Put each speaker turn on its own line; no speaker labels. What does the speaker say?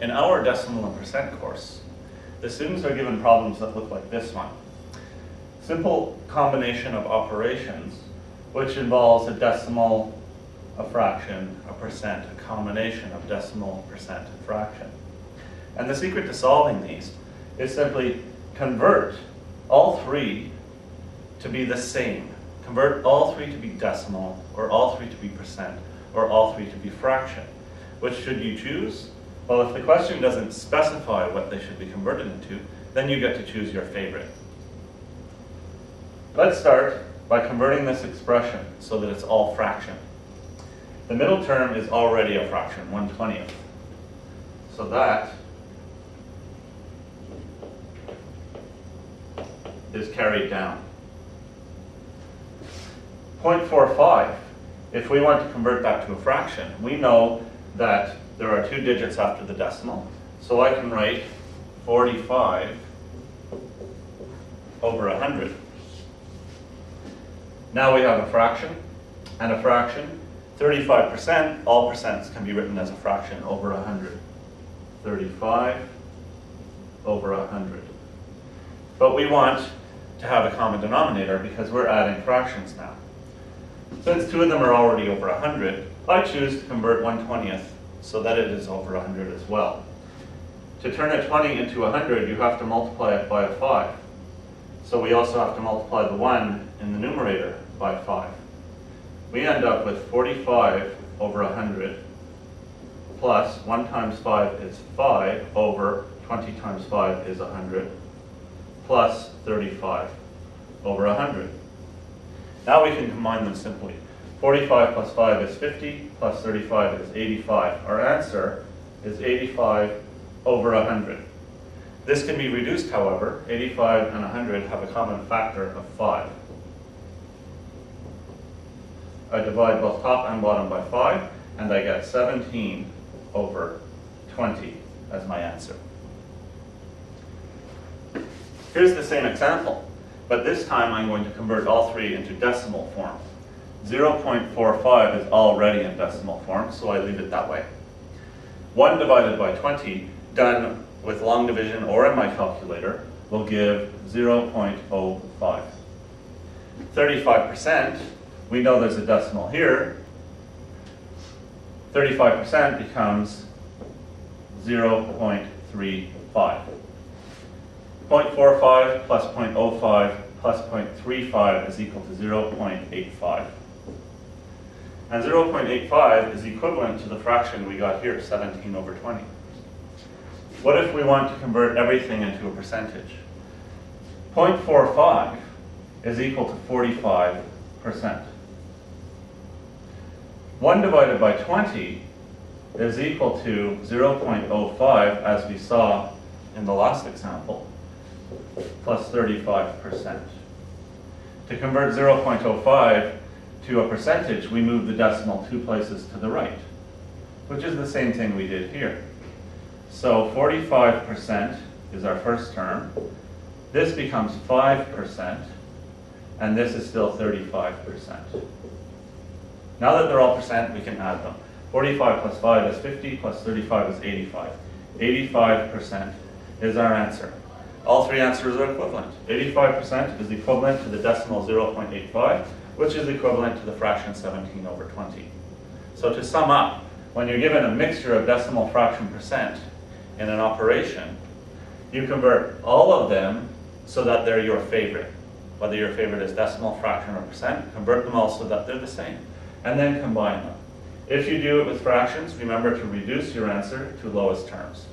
In our decimal and percent course, the students are given problems that look like this one. Simple combination of operations, which involves a decimal, a fraction, a percent, a combination of decimal, percent, and fraction. And the secret to solving these is simply convert all three to be the same. Convert all three to be decimal, or all three to be percent, or all three to be fraction. Which should you choose? Well, if the question doesn't specify what they should be converted into, then you get to choose your favorite. Let's start by converting this expression so that it's all fraction. The middle term is already a fraction, 1/20th. So that is carried down. 0.45, if we want to convert that to a fraction, we know that there are two digits after the decimal, so I can write 45 over 100. Now we have a fraction and a fraction. 35%, all percents can be written as a fraction over 100. 35 over 100. But we want to have a common denominator because we're adding fractions now. Since two of them are already over 100, I choose to convert 1/20th so that it is over 100 as well. To turn a 20 into 100, you have to multiply it by a 5. So we also have to multiply the 1 in the numerator by 5. We end up with 45 over 100 plus 1 times 5 is 5 over 20 times 5 is 100 plus 35 over 100. Now we can combine them simply. 45 plus 5 is 50, plus 35 is 85. Our answer is 85 over 100. This can be reduced, however. 85 and 100 have a common factor of 5. I divide both top and bottom by 5, and I get 17 over 20 as my answer. Here's the same example, but this time I'm going to convert all three into decimal form. 0.45 is already in decimal form, so I leave it that way. 1 divided by 20, done with long division or in my calculator, will give 0.05. 35%, we know there's a decimal here. 35% becomes 0.35. 0.45 plus 0.05 plus 0.35 is equal to 0.85. And 0.85 is equivalent to the fraction we got here, 17 over 20. What if we want to convert everything into a percentage? 0.45 is equal to 45%. 1 divided by 20 is equal to 0.05, as we saw in the last example, plus 35%. To convert 0.05 to a percentage, we move the decimal 2 places to the right, which is the same thing we did here. So 45% is our first term. This becomes 5%, and this is still 35%. Now that they're all percent, we can add them. 45 plus 5 is 50, plus 35 is 85. 85% is our answer. All three answers are equivalent. 85% is equivalent to the decimal 0.85, which is equivalent to the fraction 17 over 20. So to sum up, when you're given a mixture of decimal, fraction, percent in an operation, you convert all of them so that they're your favorite. Whether your favorite is decimal, fraction, or percent, convert them all so that they're the same, and then combine them. If you do it with fractions, remember to reduce your answer to lowest terms.